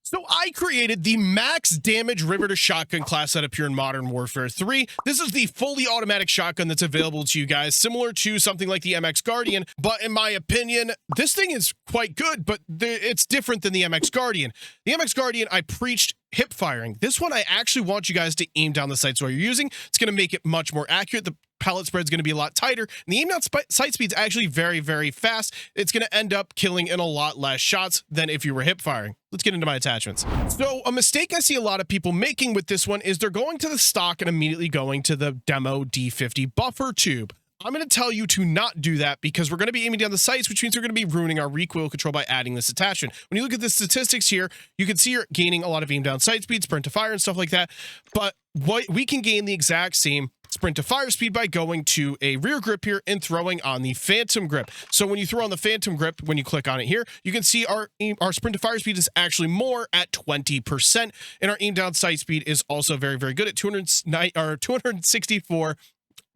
So I created the max damage Riveter shotgun class setup here in Modern Warfare 3. This is the fully automatic shotgun that's available to you guys, similar to something like the MX Guardian, but in my opinion, this thing is quite good, but it's different than the MX Guardian. The MX Guardian, I preached hip firing. This one, I actually want you guys to aim down the sights while you're using. It's going to make it much more accurate. The pellet spread is going to be a lot tighter, and the aim down sight speed is actually very, very fast. It's going to end up killing in a lot less shots than if you were hip firing. Let's get into my attachments. So a mistake I see a lot of people making with this one is they're going to the stock and immediately going to the demo D50 buffer tube. I'm going to tell you to not do that because we're going to be aiming down the sights, which means we're going to be ruining our recoil control by adding this attachment. When you look at the statistics here, you can see you're gaining a lot of aim down sight speed, sprint to fire, and stuff like that. But we can gain the exact same sprint to fire speed by going to a rear grip here and throwing on the phantom grip. So when you throw on the phantom grip, when you click on it here, you can see our sprint to fire speed is actually more at 20%, and our aim down sight speed is also very, very good at 264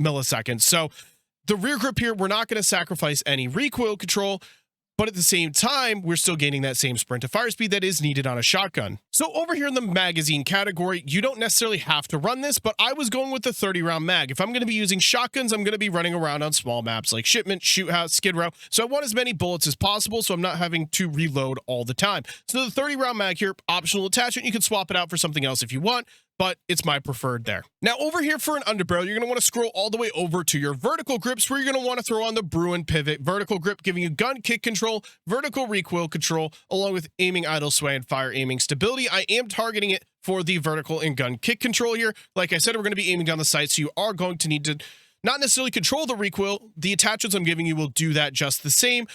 milliseconds. So the rear grip here, we're not going to sacrifice any recoil control, but at the same time, we're still gaining that same sprint to fire speed that is needed on a shotgun. So over here in the magazine category, you don't necessarily have to run this, but I was going with the 30 round mag. If I'm going to be using shotguns, I'm going to be running around on small maps like Shipment, Shoot House, Skid Row. So I want as many bullets as possible, so I'm not having to reload all the time. So the 30 round mag here, optional attachment. You can swap it out for something else if you want, but it's my preferred there. Now over here for an underbarrel, you're going to want to scroll all the way over to your vertical grips, where you're going to want to throw on the Bruin Pivot vertical grip, giving you gun kick control, vertical recoil control, along with aiming idle sway and fire aiming stability. I am targeting it for the vertical and gun kick control here. Like I said, we're going to be aiming down the sight, so you are going to need to not necessarily control the recoil. The attachments I'm giving you will do that just the same.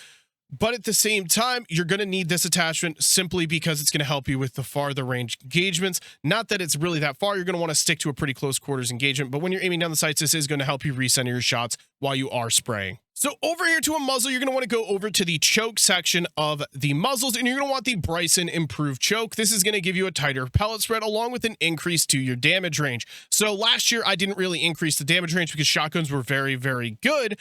But at the same time, you're going to need this attachment simply because it's going to help you with the farther range engagements. Not that it's really that far. You're going to want to stick to a pretty close quarters engagement. But when you're aiming down the sights, this is going to help you recenter your shots while you are spraying. So over here to a muzzle, you're going to want to go over to the choke section of the muzzles, and you're going to want the Bryson Improved Choke. This is going to give you a tighter pellet spread along with an increase to your damage range. So last year, I didn't really increase the damage range because shotguns were very, very good.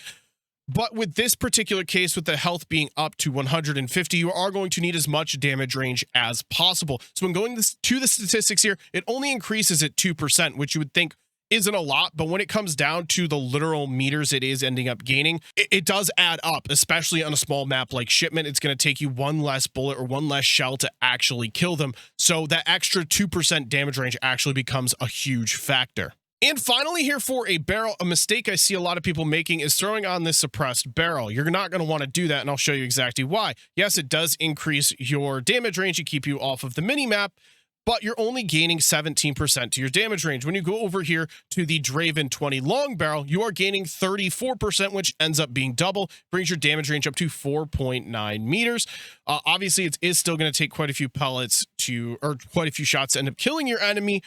But with this particular case, with the health being up to 150, you are going to need as much damage range as possible. So when going to the statistics here, it only increases at 2%, which you would think isn't a lot, but when it comes down to the literal meters it is ending up gaining, it does add up, especially on a small map like Shipment. It's going to take you one less bullet or one less shell to actually kill them. So that extra 2% damage range actually becomes a huge factor. And finally here for a barrel, a mistake I see a lot of people making is throwing on this suppressed barrel. You're not going to want to do that, and I'll show you exactly why. Yes, it does increase your damage range to keep you off of the mini-map, but you're only gaining 17% to your damage range. When you go over here to the Draven 20 long barrel, you are gaining 34%, which ends up being double, brings your damage range up to 4.9 meters. Obviously, it is still going to take quite a few pellets or quite a few shots to end up killing your enemy.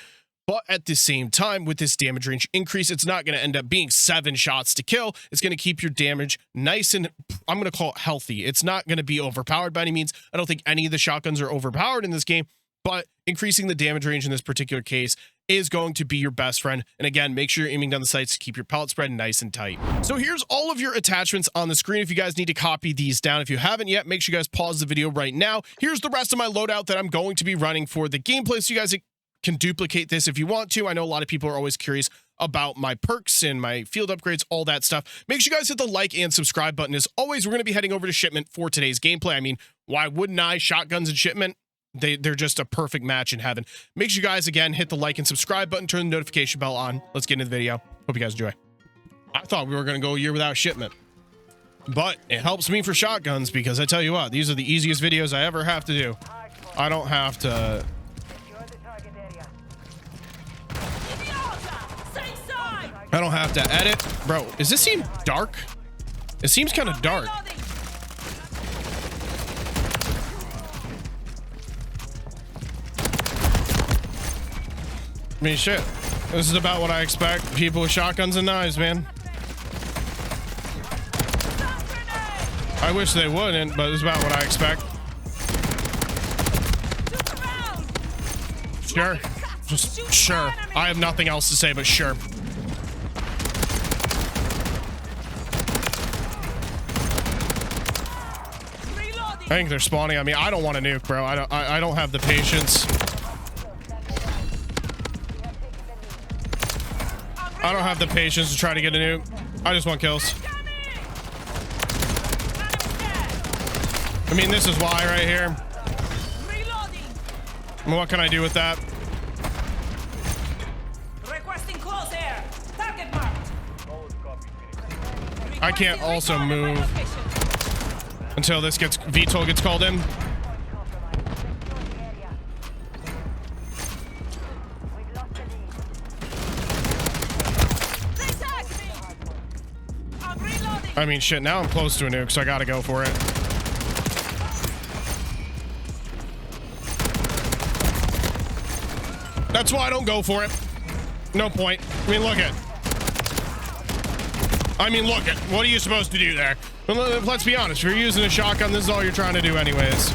But at the same time, with this damage range increase, it's not going to end up being 7 shots to kill. It's going to keep your damage nice and, I'm going to call it healthy. It's not going to be overpowered by any means. I don't think any of the shotguns are overpowered in this game, but increasing the damage range in this particular case is going to be your best friend. And again, make sure you're aiming down the sights to keep your pellet spread nice and tight. So here's all of your attachments on the screen. If you guys need to copy these down, if you haven't yet, make sure you guys pause the video right now. Here's the rest of my loadout that I'm going to be running for the gameplay, so you guys can duplicate this if you want to. I know a lot of people are always curious about my perks and my field upgrades, all that stuff. Make sure you guys hit the like and subscribe button. As always, we're going to be heading over to Shipment for today's gameplay. I mean, why wouldn't I? Shotguns and Shipment, they're just a perfect match in heaven. Make sure you guys, again, hit the like and subscribe button, turn the notification bell on. Let's get into the video. Hope you guys enjoy. I thought we were going to go a year without Shipment, but it helps me for shotguns because I tell you what, these are the easiest videos I ever have to do. I don't have to... I don't have to edit. Bro, does this seem dark? It seems kind of dark. I mean, shit. This is about what I expect. People with shotguns and knives, man. I wish they wouldn't, but it's about what I expect. Sure. Just sure. I have nothing else to say, but sure. I think they're spawning on me. I don't want to nuke, bro. I don't have the patience. I don't have the patience to try to get a nuke. I just want kills. I mean, this is why right here. What can I do with that? I can't also move until this VTOL gets called in. I mean, shit, now I'm close to a nuke, so I gotta go for it. That's why I don't go for it. No point. I mean, look at. What are you supposed to do there? Let's be honest. If you're using a shotgun, this is all you're trying to do anyways.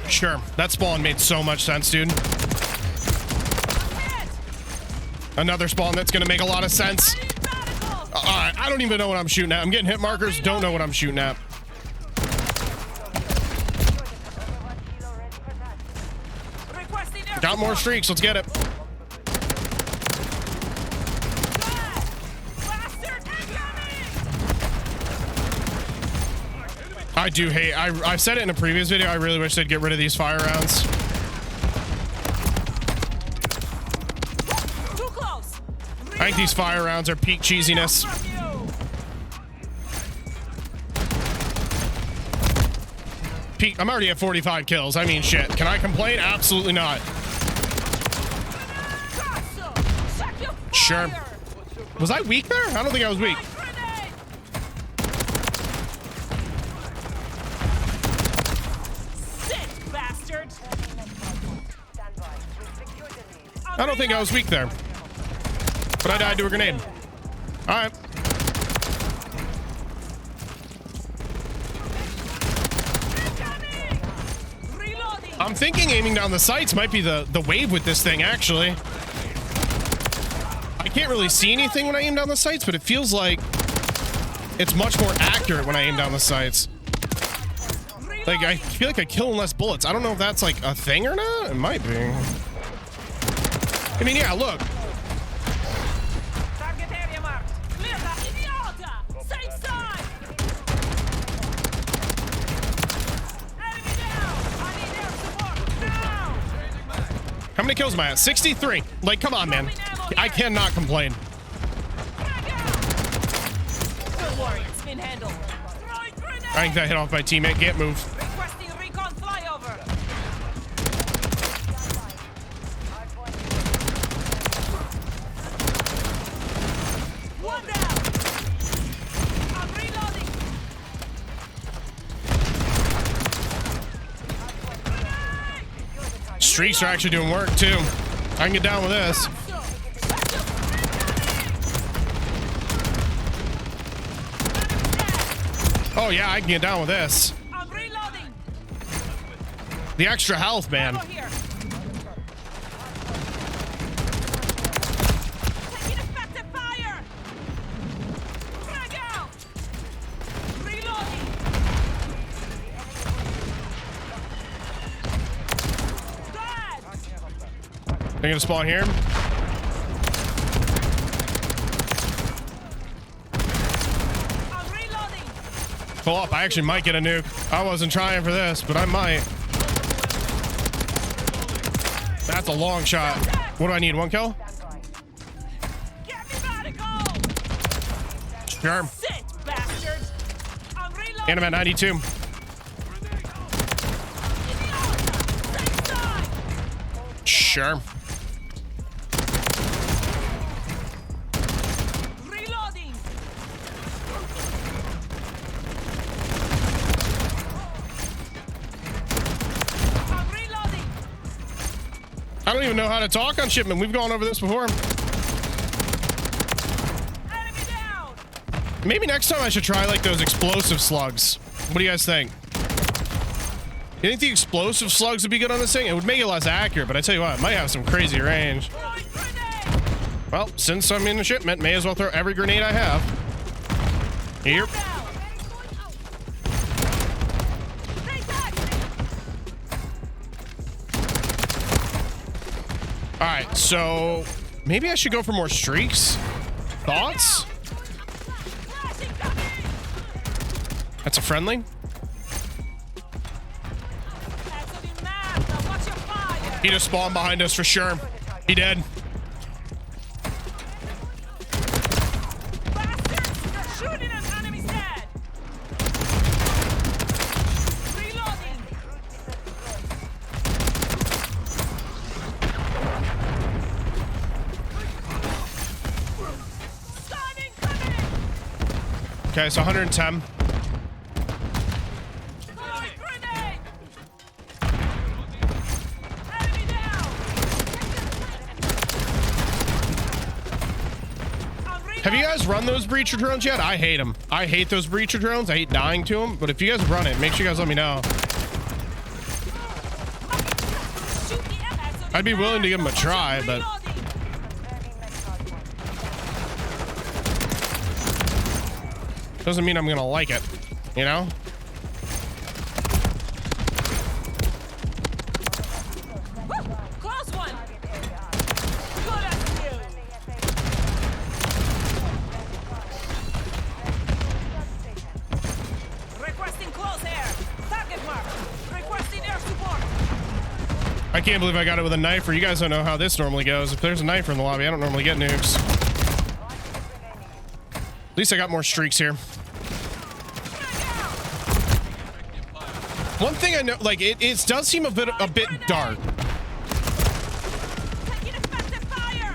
Sure, that spawn made so much sense, dude. Another spawn that's gonna make a lot of sense. I don't even know what I'm shooting at. I'm getting hit markers, don't know what I'm shooting at. Got more streaks, let's get it. I do hate, I said it in a previous video, I really wish they'd get rid of these fire rounds. I think these fire rounds are peak cheesiness. Peak, I'm already at 45 kills. I mean, shit. Can I complain? Absolutely not. Sure. Was I weak there? I don't think I was weak. I don't think I was weak there. But I died to a grenade. Alright. I'm thinking aiming down the sights might be the wave with this thing, actually. I can't really see anything when I aim down the sights, but it feels like it's much more accurate when I aim down the sights. Like, I feel like I kill less bullets. I don't know if that's like a thing or not. It might be. I mean, yeah, look. Target area marked. Clear the idiota. Same side. Enemy down. I need air support now. How many kills am I at? 63. Like, come on, man. I cannot complain. Good worry, it's been handled. I think that hit off my teammate. Can't move. Requesting recon flyover. One down. I'm reloading. Streaks are actually doing work too. I can get down with this. Oh yeah, I can get down with this. I'm reloading. The extra health, man. Over here. Taking effective fire. Frag out. Reloading. Dead. They're gonna spawn here. I'm reloading. Pull up. I actually might get a nuke. I wasn't trying for this, but I might. That's a long shot. What do I need? 1 kill? Get me radical. Sure. Sit, bastards. I'm reloading. And I'm at 92. Idiota. Same side. Sure. Reloading. I'm reloading. I don't even know how to talk on Shipment. We've gone over this before. Enemy down. Maybe next time I should try like those explosive slugs. What do you guys think? You think the explosive slugs would be good on this thing? It would make it less accurate, but I tell you what, it might have some crazy range. Throwing grenade. Well, since I'm in the Shipment, may as well throw every grenade I have. Here. Down. Take that. All right, so maybe I should go for more streaks. Thoughts? Flashing coming. That's a friendly. That's on the map. Now watch your fire. He just spawned behind us for sure. He dead. Bastards! You're shooting an enemy's head. Reloading. Stunning coming. Okay, so 110. Throwing grenade. Enemy down. Have you guys run those breacher drones yet? I hate them. I hate those breacher drones. I hate dying to them. But if you guys run it, make sure you guys let me know. I'd be willing to give them a try, but doesn't mean I'm gonna like it, you know? Close one. Good at you. Requesting close air. Target mark. Requesting air support. I can't believe I got it with a knifer. You guys don't know how this normally goes. If there's a knifer in the lobby, I don't normally get nukes. At least I got more streaks here. One thing I know, like, it does seem a bit dark. Taking effective fire.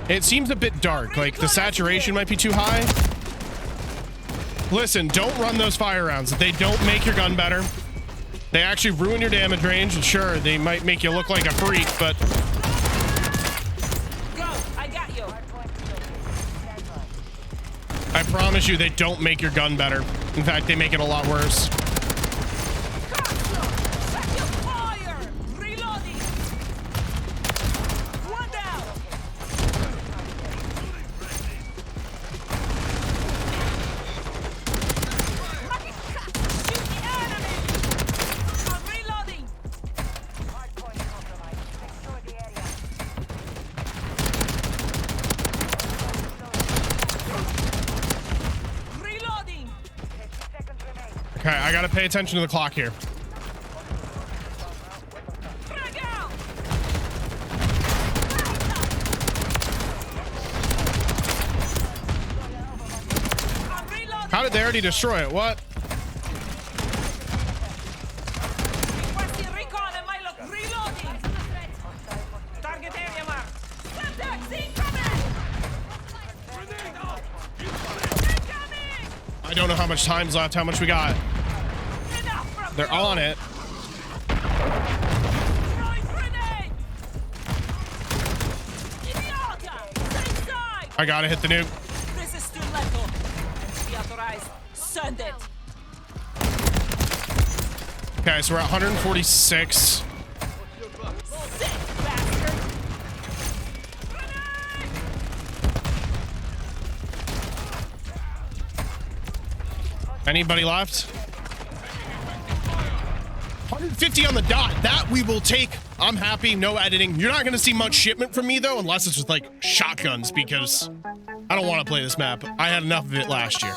It seems a bit dark. Like, the saturation might be too high. Listen, don't run those fire rounds. They don't make your gun better. They actually ruin your damage range. And sure, they might make you look like a freak, but Go. I got you. I promise you, they don't make your gun better. In fact, they make it a lot worse. Effective fire. Reloading. One down. Shoot the enemy. I'm reloading. Reloading. Okay, I gotta pay attention to the clock here. Frag out. I'm reloading. How did they already destroy it? What? Requesting recon and my look. Reloading. Target area marked. Contact incoming. Incoming. I don't know how much time's left, how much we got. Enough from They're you. on it. Throwing grenade. Idiota. Stay side. I gotta hit the nuke. This is too lethal. Deauthorized. Send it. Okay, so we're at 146. Sick bastard. Grenade. Anybody left? 150 on the dot. That we will take. I'm happy. No editing. You're not going to see much Shipment from me, though, unless it's with, like, shotguns, because I don't want to play this map. I had enough of it last year.